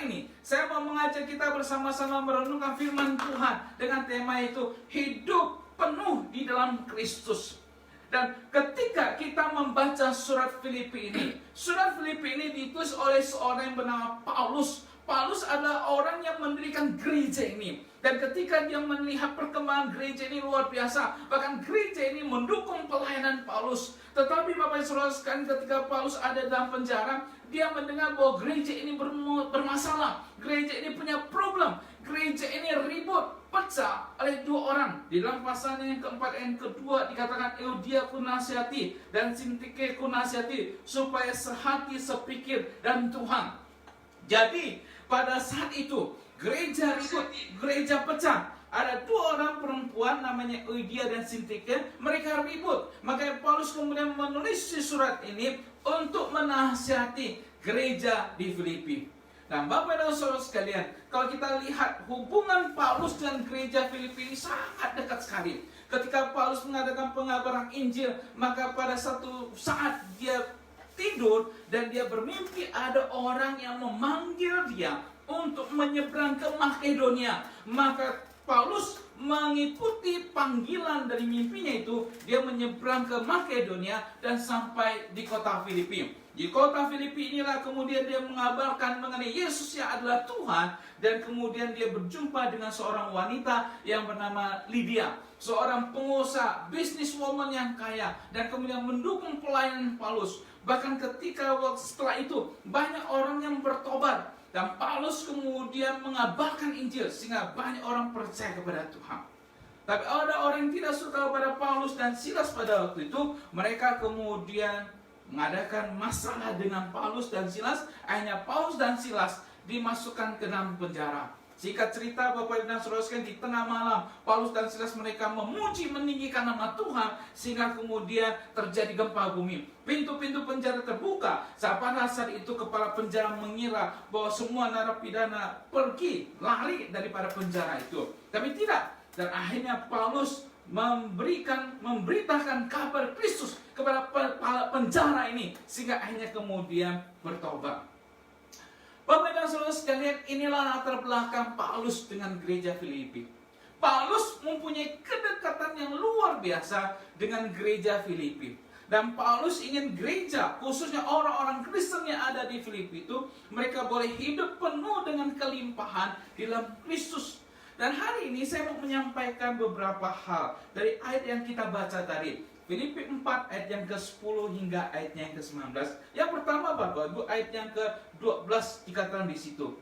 hari ini saya mau mengajak kita bersama-sama merenungkan firman Tuhan dengan tema itu hidup penuh di dalam Kristus. Dan ketika kita membaca surat Filipi ini ditulis oleh seorang yang bernama Paulus. Paulus adalah orang yang mendirikan gereja ini. Dan ketika dia melihat perkembangan gereja ini luar biasa, bahkan gereja ini mendukung pelayanan Paulus. Tetapi Bapak Saudara sekalian, ketika Paulus ada dalam penjara, dia mendengar bahwa gereja ini bermasalah. Gereja ini punya problem. Gereja ini ribut, pecah oleh dua orang. Di dalam pasalnya yang keempat yang kedua dikatakan Euodia ku nasihati dan Sintike ku nasihati supaya sehati sepikir dan Tuhan. Jadi pada saat itu gereja ribut, gereja pecah. Ada dua orang perempuan namanya Euodia dan Sintike, mereka ribut. Maka Paulus kemudian menulis surat ini untuk menasihati gereja di Filipi. Nah, Bapak dan Saudara sekalian, kalau kita lihat hubungan Paulus dan gereja Filipi ini sangat dekat sekali. Ketika Paulus mengadakan pengabaran Injil, maka pada satu saat dia tidur dan dia bermimpi ada orang yang memanggil dia untuk menyeberang ke Makedonia. Maka Paulus mengikuti panggilan dari mimpinya itu, dia menyeberang ke Makedonia dan sampai di kota Filipi. Di kota Filipi inilah kemudian dia mengabarkan mengenai Yesus yang adalah Tuhan. Dan kemudian dia berjumpa dengan seorang wanita yang bernama Lydia, seorang pengusaha, businesswoman yang kaya, dan kemudian mendukung pelayanan Paulus. Bahkan ketika setelah itu banyak orang yang bertobat, dan Paulus kemudian mengabarkan Injil sehingga banyak orang percaya kepada Tuhan. Tapi ada orang yang tidak suka kepada Paulus dan Silas pada waktu itu. Mereka kemudian mengadakan masalah dengan Paulus dan Silas. Akhirnya Paulus dan Silas dimasukkan ke dalam penjara. Singkat cerita Bapak dan Saudara sekalian, di tengah malam Paulus dan Silas mereka memuji meninggikan nama Tuhan, sehingga kemudian terjadi gempa bumi. Pintu-pintu penjara terbuka. Pada saat itu kepala penjara mengira bahwa semua narapidana pergi, lari daripada penjara itu. Tapi tidak. Dan akhirnya Paulus memberitakan kabar Kristus kepada penjara ini, sehingga akhirnya kemudian bertobat. Bapak dan Saudara sekalian, inilah latar belakang Paulus dengan gereja Filipi. Paulus mempunyai kedekatan yang luar biasa dengan gereja Filipi. Dan Paulus ingin gereja, khususnya orang-orang Kristen yang ada di Filipi itu, mereka boleh hidup penuh dengan kelimpahan di dalam Kristus. Dan hari ini saya mau menyampaikan beberapa hal dari ayat yang kita baca tadi. Filipi 4 ayat yang ke-10 hingga ayatnya yang ke-19. Yang pertama Bapak Ibu, ayat yang ke-12 dikatakan di situ.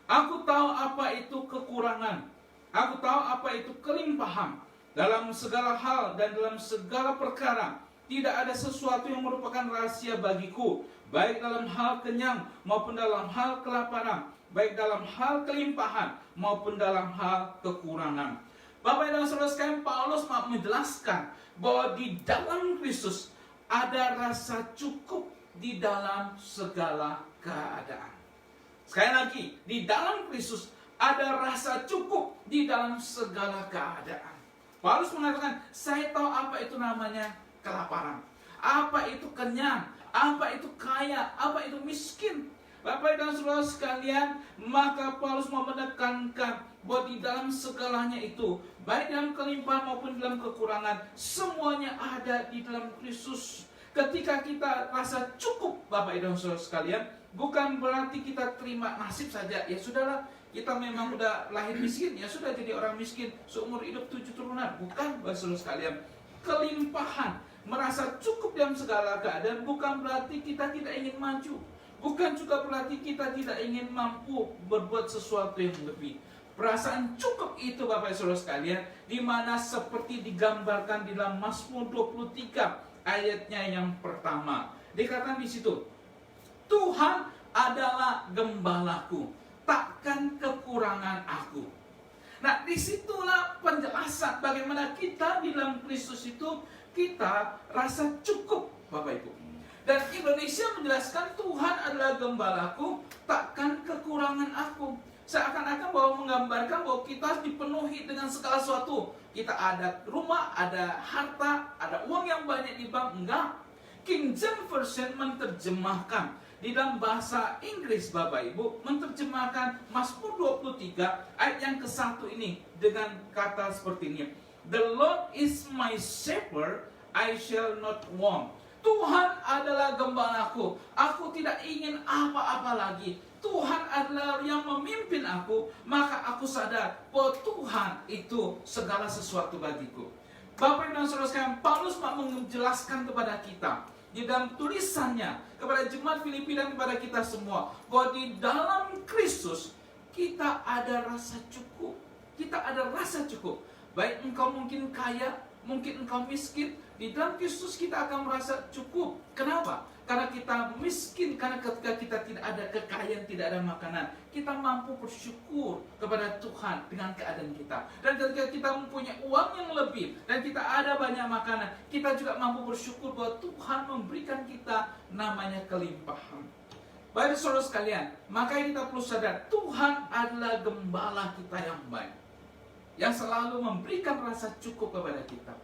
Aku tahu apa itu kekurangan. Aku tahu apa itu kelimpahan. Dalam segala hal dan dalam segala perkara, tidak ada sesuatu yang merupakan rahasia bagiku, baik dalam hal kenyang maupun dalam hal kelaparan, baik dalam hal kelimpahan maupun dalam hal kekurangan. Bapak dan Saudara sekalian, Paulus menjelaskan bahwa di dalam Kristus ada rasa cukup di dalam segala keadaan. Sekali lagi, di dalam Kristus ada rasa cukup di dalam segala keadaan. Paulus mengatakan, saya tahu apa itu namanya kelaparan, apa itu kenyang, apa itu kaya, apa itu miskin. Bapak dan Saudara sekalian, maka Paulus mau menekankan bahwa di dalam segalanya itu, baik dalam kelimpahan maupun dalam kekurangan, semuanya ada di dalam Kristus. Ketika kita rasa cukup, Bapak dan Saudara sekalian, bukan berarti kita terima nasib saja. Ya sudahlah, kita memang udah lahir miskin, ya sudah jadi orang miskin seumur hidup 7 turunan. Bukan, Bapak Saudara sekalian. Kelimpahan, merasa cukup dalam segala keadaan, bukan berarti kita tidak ingin maju. Bukan juga berarti kita tidak ingin mampu berbuat sesuatu yang lebih. Perasaan cukup itu Bapak Saudara sekalian, di mana seperti digambarkan di dalam Mazmur 23 ayatnya yang pertama. Dikatakan di situ, Tuhan adalah gembalaku, takkan kekurangan aku. Nah, disitulah penjelasan bagaimana kita di dalam Kristus itu kita rasa cukup, Bapak Ibu. Dan Indonesia menjelaskan Tuhan adalah gembalaku, takkan kekurangan aku. Seakan-akan bahwa menggambarkan bahwa kita dipenuhi dengan segala sesuatu. Kita ada rumah, ada harta, ada uang yang banyak di bank. Enggak. King James Version menerjemahkan Di dalam bahasa Inggris Bapak Ibu menerjemahkan Mazmur 23 ayat yang ke-1 ini dengan kata seperti ini. The Lord is my shepherd, I shall not want. Tuhan adalah gembalaku, aku tidak ingin apa-apa lagi. Tuhan adalah yang memimpin aku, maka aku sadar bahwa Tuhan itu segala sesuatu bagiku. Bapak Ibu dan Saudara sekalian, Paulus mau menjelaskan kepada kita di dalam tulisannya kepada jemaat Filipi dan kepada kita semua bahwa di dalam Kristus kita ada rasa cukup. Kita ada rasa cukup. Baik engkau mungkin kaya, mungkin engkau miskin, di dalam Kristus kita akan merasa cukup. Kenapa? Karena kita miskin, karena ketika kita tidak ada kekayaan, tidak ada makanan, kita mampu bersyukur kepada Tuhan dengan keadaan kita. Dan ketika kita mempunyai uang yang lebih dan kita ada banyak makanan, kita juga mampu bersyukur bahwa Tuhan memberikan kita namanya kelimpahan. Baik saudara sekalian, makanya kita perlu sadar Tuhan adalah gembala kita yang baik, yang selalu memberikan rasa cukup kepada kita.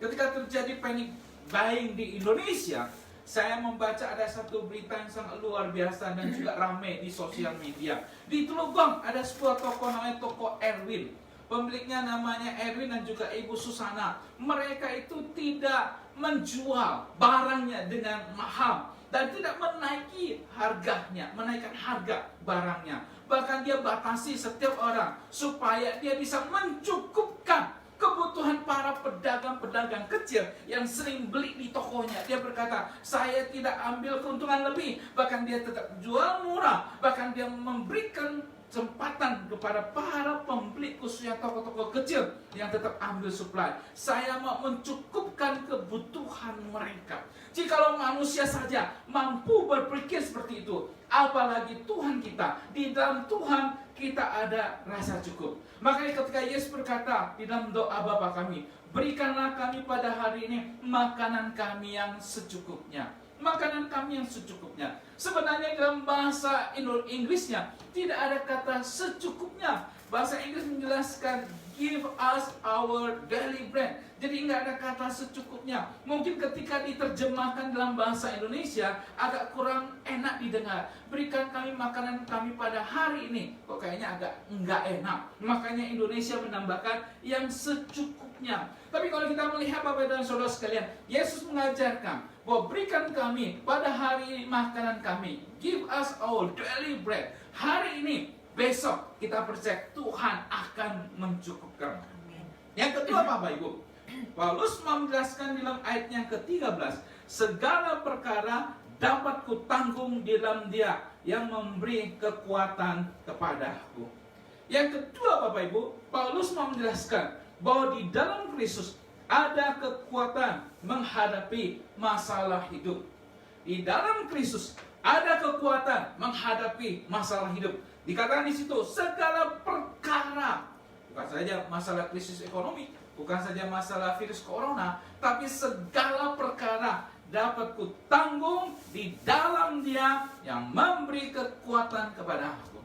Ketika terjadi panic buying di Indonesia, saya membaca ada satu berita yang sangat luar biasa dan juga ramai di sosial media. Di Tulungagung ada sebuah toko namanya toko Erwin. Pemiliknya namanya Erwin dan juga Ibu Susana. Mereka itu tidak menjual barangnya dengan mahal dan tidak menaikkan harga barangnya. Bahkan dia batasi setiap orang supaya dia bisa mencukupkan kebutuhan para pedagang-pedagang kecil yang sering beli di tokonya. Dia berkata, saya tidak ambil keuntungan lebih. Bahkan dia tetap jual murah. Bahkan dia memberikan kesempatan kepada para pembeli khususnya toko-toko kecil yang tetap ambil supply. Saya mau mencukupkan kebutuhan mereka. Jikalau manusia saja mampu berpikir seperti itu, apalagi Tuhan kita. Di dalam Tuhan kita ada rasa cukup. Makanya ketika Yesus berkata di dalam doa Bapa kami, berikanlah kami pada hari ini makanan kami yang secukupnya. Makanan kami yang secukupnya. Sebenarnya dalam bahasa Inggrisnya tidak ada kata secukupnya. Bahasa Inggris menjelaskan give us our daily bread. Jadi nggak ada kata secukupnya. Mungkin ketika diterjemahkan dalam bahasa Indonesia agak kurang enak didengar. Berikan kami makanan kami pada hari ini. Kok kayaknya agak nggak enak. Makanya Indonesia menambahkan yang secukupnya. Tapi kalau kita melihat Bapak dan Saudara sekalian, Yesus mengajarkan bahwa berikan kami pada hari ini makanan kami. Give us our daily bread. Hari ini, besok kita percaya Tuhan akan mencukupkan. Yang kedua Bapak Ibu, Paulus menjelaskan dalam ayat yang ke-13, segala perkara dapat kutanggung di dalam Dia yang memberi kekuatan kepadaku. Yang kedua Bapak Ibu, Paulus menjelaskan bahwa di dalam Kristus ada kekuatan menghadapi masalah hidup. Di dalam Kristus ada kekuatan menghadapi masalah hidup. Dikatakan di situ segala perkara, bukan saja masalah krisis ekonomi, bukan saja masalah virus corona, tapi segala perkara dapat kutanggung di dalam Dia yang memberi kekuatan kepada aku.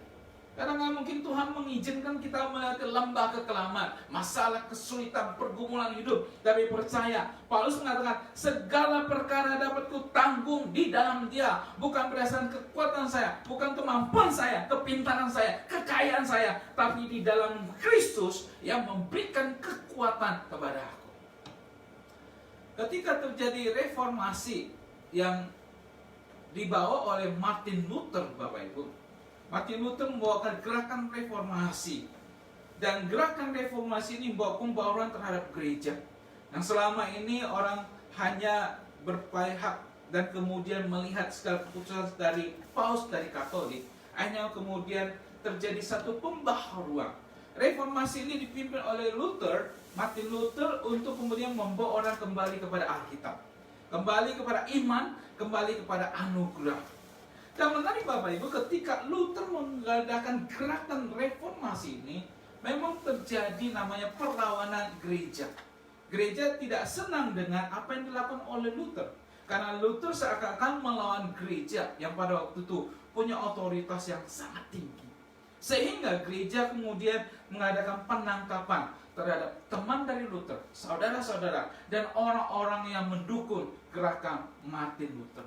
Kadang-kadang mungkin Tuhan mengizinkan kita melewati lembah kekelaman, masalah, kesulitan, pergumulan hidup. Tapi percaya, Paulus mengatakan, segala perkara dapat kutanggung di dalam Dia. Bukan berdasarkan kekuatan saya, bukan kemampuan saya, kepintaran saya, kekayaan saya. Tapi di dalam Kristus yang memberikan kekuatan kepada aku. Ketika terjadi reformasi yang dibawa oleh Martin Luther, Bapak Ibu, Martin Luther membawakan gerakan reformasi. Dan gerakan reformasi ini membawa pembauran terhadap gereja. Yang selama ini orang hanya berpihak dan kemudian melihat segala keputusan dari Paus, dari Katolik. Hanya kemudian terjadi satu pembaharuan. Reformasi ini dipimpin oleh Luther, Martin Luther, untuk kemudian membawa orang kembali kepada Alkitab. Kembali kepada iman, kembali kepada anugerah. Dan menarik Bapak Ibu, ketika Luther mengadakan gerakan reformasi ini, memang terjadi namanya perlawanan gereja. Gereja tidak senang dengan apa yang dilakukan oleh Luther. Karena Luther seakan-akan melawan gereja yang pada waktu itu punya otoritas yang sangat tinggi. Sehingga gereja kemudian mengadakan penangkapan terhadap teman dari Luther, saudara-saudara, dan orang-orang yang mendukung gerakan Martin Luther.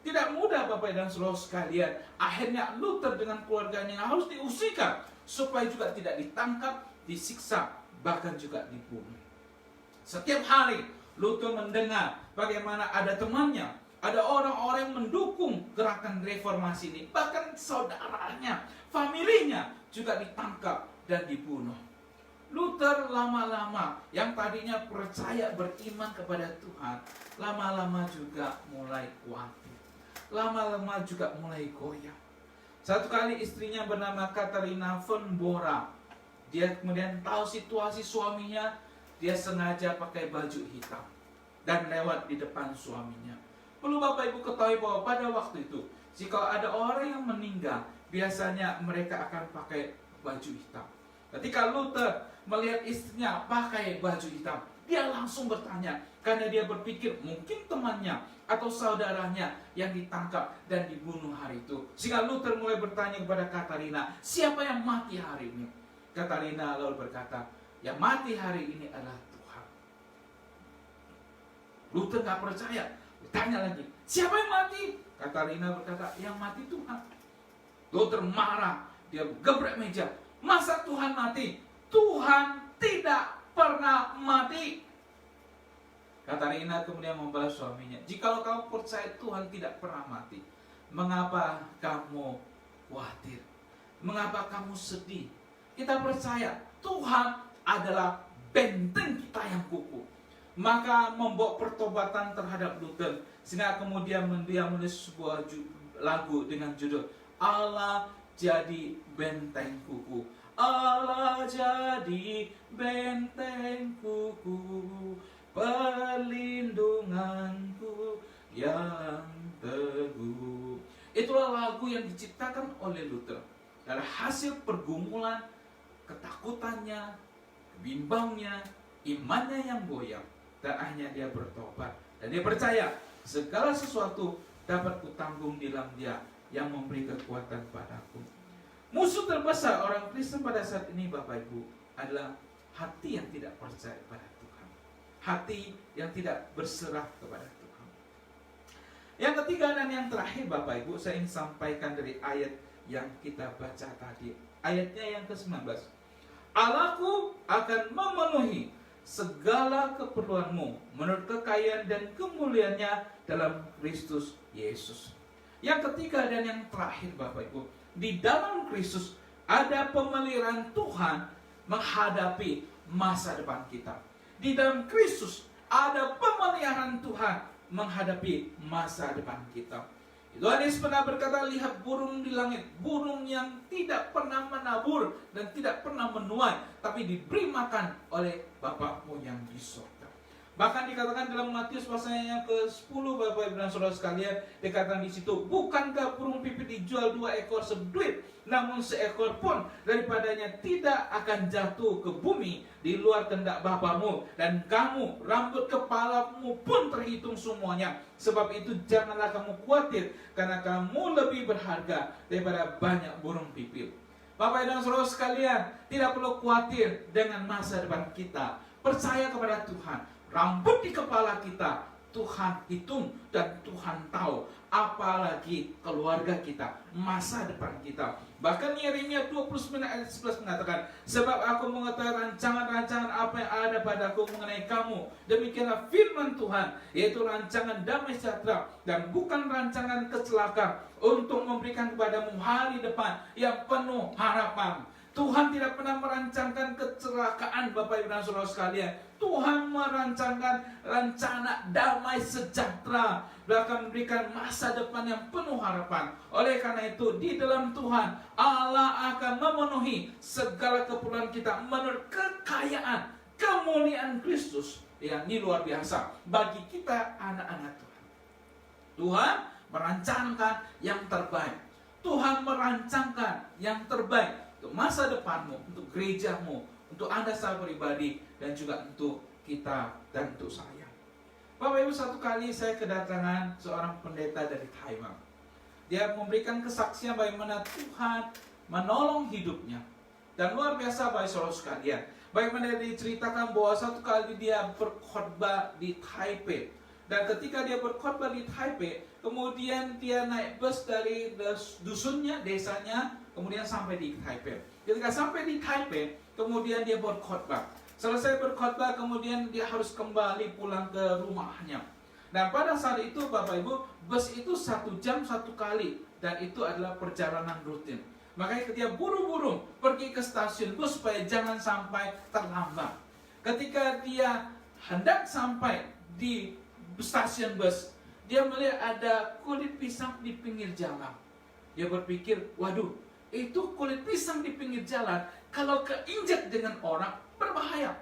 Tidak mudah Bapak dan Saudara sekalian. Akhirnya Luther dengan keluarganya harus diusirkan supaya juga tidak ditangkap, disiksa, bahkan juga dibunuh. Setiap hari Luther mendengar bagaimana ada temannya, ada orang-orang yang mendukung gerakan reformasi ini. Bahkan saudaranya, familinya juga ditangkap dan dibunuh. Luther lama-lama yang tadinya percaya beriman kepada Tuhan, lama-lama juga mulai khawatir. Lama-lama juga mulai goyah. Satu kali istrinya bernama Katharina von Bora, dia kemudian tahu situasi suaminya, dia sengaja pakai baju hitam dan lewat di depan suaminya. Perlu Bapak Ibu ketahui bahwa pada waktu itu, jika ada orang yang meninggal, biasanya mereka akan pakai baju hitam. Ketika Luther melihat istrinya pakai baju hitam, dia langsung bertanya, karena dia berpikir mungkin temannya atau saudaranya yang ditangkap dan dibunuh hari itu. Sehingga Luther mulai bertanya kepada Katharina, siapa yang mati hari ini? Katharina lalu berkata, yang mati hari ini adalah Tuhan. Luther gak percaya, bertanya lagi, siapa yang mati? Katharina berkata, yang mati Tuhan. Luther marah, dia gebrek meja, masa Tuhan mati? Tuhan tidak pernah mati. Katharina kemudian membalas suaminya, jikalau kamu percaya Tuhan tidak pernah mati, mengapa kamu khawatir? Mengapa kamu sedih? Kita percaya Tuhan adalah benteng kita yang kukuh. Maka membawa pertobatan terhadap Luther, sehingga kemudian dia menulis sebuah lagu dengan judul Allah jadi benteng kukuh. Allah jadi benteng kukuh, perlindunganku yang teguh. Itulah lagu yang diciptakan oleh Luther dari hasil pergumulan, ketakutannya, bimbangnya, imannya yang goyah, dan akhirnya dia bertobat dan dia percaya segala sesuatu dapat kutanggung di dalam Dia yang memberi kekuatan padaku. Musuh terbesar orang Kristen pada saat ini Bapak Ibu adalah hati yang tidak percaya pada Tuhan, hati yang tidak berserah kepada Tuhan. Yang ketiga dan yang terakhir Bapak Ibu, saya ingin sampaikan dari ayat yang kita baca tadi, ayatnya yang ke-19. Allahku akan memenuhi segala keperluanmu menurut kekayaan dan kemuliaannya dalam Kristus Yesus. Yang ketiga dan yang terakhir Bapak Ibu, di dalam Kristus ada pemeliharaan Tuhan menghadapi masa depan kita. Di dalam Kristus ada pemeliharaan Tuhan menghadapi masa depan kita. Yohanes pernah berkata, lihat burung di langit, burung yang tidak pernah menabur dan tidak pernah menuai, tapi diberi makan oleh Bapakmu yang di surga. Bahkan dikatakan dalam Matius pasal yang ke-10 Bapak Ibu dan Saudara sekalian, dikatakan di situ, bukankah burung pipit dijual 2 ekor seduit, namun seekor pun daripadanya tidak akan jatuh ke bumi di luar kehendak Bapamu, dan kamu rambut kepalamu pun terhitung semuanya. Sebab itu janganlah kamu khawatir, karena kamu lebih berharga daripada banyak burung pipit. Bapak dan Saudara sekalian, tidak perlu khawatir dengan masa depan kita. Percaya kepada Tuhan. Rambut di kepala kita Tuhan hitung dan Tuhan tahu, apalagi keluarga kita, masa depan kita. Bahkan Yeremia 29 ayat 11 mengatakan, sebab aku mengetahui rancangan-rancangan apa yang ada padaku mengenai kamu, demikianlah firman Tuhan, yaitu rancangan damai sejahtera dan bukan rancangan kecelakaan, untuk memberikan kepadamu hari depan yang penuh harapan. Tuhan tidak pernah merancangkan kecelakaan Bapak Ibu dan Saudara sekalian. Tuhan merancangkan rencana damai sejahtera, bahkan memberikan masa depan yang penuh harapan. Oleh karena itu di dalam Tuhan Allah akan memenuhi segala keperluan kita menurut kekayaan kemuliaan Kristus yang ini luar biasa bagi kita anak-anak Tuhan. Tuhan merancangkan yang terbaik. Tuhan merancangkan yang terbaik untuk masa depanmu, untuk gerejamu, untuk Anda secara pribadi, dan juga untuk kita dan untuk saya. Bapak Ibu, satu kali saya kedatangan seorang pendeta dari Taiwan. Dia memberikan kesaksian bagaimana Tuhan menolong hidupnya. Dan luar biasa bagi saudara sekalian. Bagaimana dia diceritakan bahwa satu kali dia berkhotbah di Taipei. Dan ketika dia berkhotbah di Taipei, kemudian dia naik bus dari dusunnya, desanya, kemudian sampai di Taipei. Ketika sampai di Taipei, kemudian dia berkhotbah. Selesai berkhotbah, kemudian dia harus kembali pulang ke rumahnya. Nah, pada saat itu Bapak Ibu, bus itu 1 jam 1 kali, dan itu adalah perjalanan rutin. Makanya dia buru-buru pergi ke stasiun bus supaya jangan sampai terlambat. Ketika dia hendak sampai di stasiun bus, dia melihat ada kulit pisang di pinggir jalan. Dia berpikir, waduh, itu kulit pisang di pinggir jalan, kalau keinjak dengan orang, berbahaya.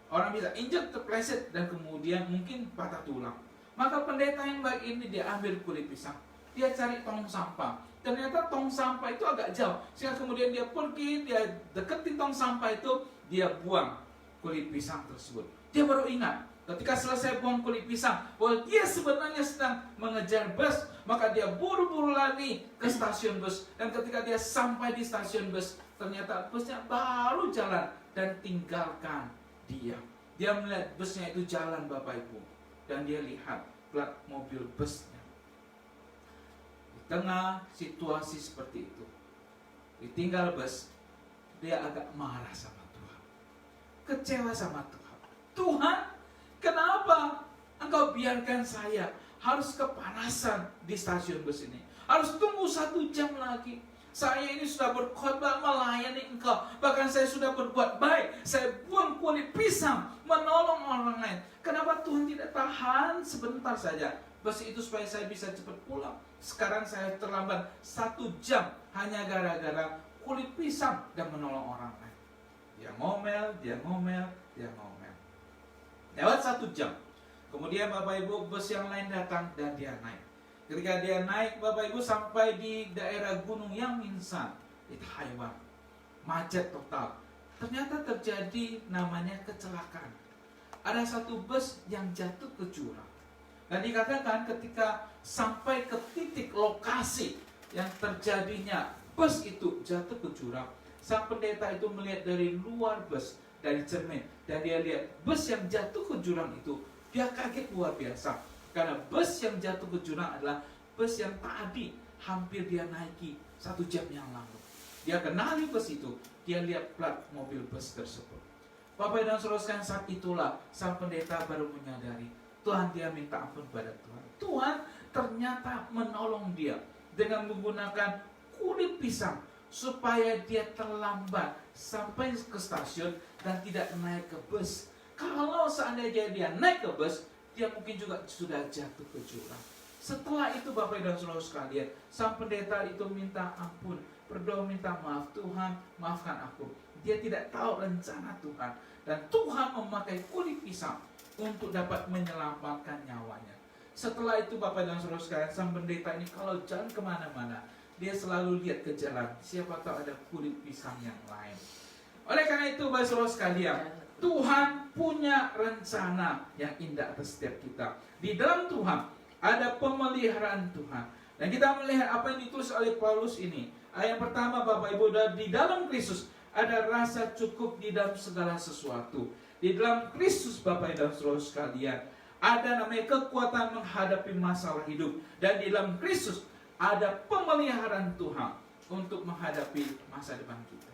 Orang bisa injak, terpleset, dan kemudian mungkin patah tulang. Maka pendeta yang baik ini dia ambil kulit pisang, dia cari tong sampah. Ternyata tong sampah itu agak jauh, sehingga kemudian dia pergi, dia deketin tong sampah itu, dia buang kulit pisang tersebut. Dia baru ingat ketika selesai buang kulit pisang bahwa dia sebenarnya sedang mengejar bus. Maka dia buru-buru lari ke stasiun bus, dan ketika dia sampai di stasiun bus, ternyata busnya baru jalan dan tinggalkan dia. Dia melihat busnya itu jalan Bapak Ibu, dan dia lihat plat mobil busnya. Di tengah situasi seperti itu, ditinggal bus, dia agak marah sama Tuhan, kecewa sama Tuhan. Tuhan, kenapa Engkau biarkan saya harus kepanasan di stasiun bus ini? Harus tunggu 1 jam lagi. Saya ini sudah berkhotbah melayani Engkau, bahkan saya sudah berbuat baik. Saya buang kulit pisang, menolong orang lain. Kenapa Tuhan tidak tahan sebentar saja bus itu supaya saya bisa cepat pulang? Sekarang saya terlambat 1 jam hanya gara-gara kulit pisang dan menolong orang lain. Dia ngomel, dia ngomel, dia ngomel. Lewat 1 jam, kemudian Bapak Ibu, bus yang lain datang dan dia naik. Ketika dia naik, Bapak Ibu, sampai di daerah Gunung Yangmingshan di Taiwan, macet total. Ternyata terjadi namanya kecelakaan. Ada 1 bus yang jatuh ke jurang. Dan dikatakan ketika sampai ke titik lokasi yang terjadinya bus itu jatuh ke jurang, sang pendeta itu melihat dari luar bus, dari cermin, dan dia lihat bus yang jatuh ke jurang itu. Dia kaget luar biasa, karena bus yang jatuh ke jurang adalah bus yang tadi hampir dia naiki 1 jam yang lalu. Dia kenali bus itu, dia lihat plat mobil bus tersebut. Bapak dan Saudara sekalian, saat itulah sang pendeta baru menyadari, Tuhan, dia minta ampun pada Tuhan. Tuhan ternyata menolong dia dengan menggunakan kulit pisang supaya dia terlambat sampai ke stasiun dan tidak naik ke bus. Kalau seandainya dia naik ke bus, dia mungkin juga sudah jatuh ke jurang. Setelah itu Bapak dan Saudara sekalian, sang pendeta itu minta ampun, berdoa minta maaf, Tuhan maafkan aku. Dia tidak tahu rencana Tuhan, dan Tuhan memakai kulit pisang untuk dapat menyelamatkan nyawanya. Setelah itu Bapak dan Saudara sekalian, sang pendeta ini kalau jalan kemana-mana, dia selalu lihat ke jalan, siapa tahu ada kulit pisang yang lain. Oleh karena itu Bapak Saudara sekalian, Tuhan punya rencana yang indah atas setiap kita. Di dalam Tuhan ada pemeliharaan Tuhan. Dan kita melihat apa yang ditulis oleh Paulus ini. Yang pertama Bapak Ibu, di dalam Kristus ada rasa cukup di dalam segala sesuatu. Di dalam Kristus Bapak dan Saudara sekalian, ada namanya kekuatan menghadapi masalah hidup. Dan di dalam Kristus ada pemeliharaan Tuhan untuk menghadapi masa depan kita.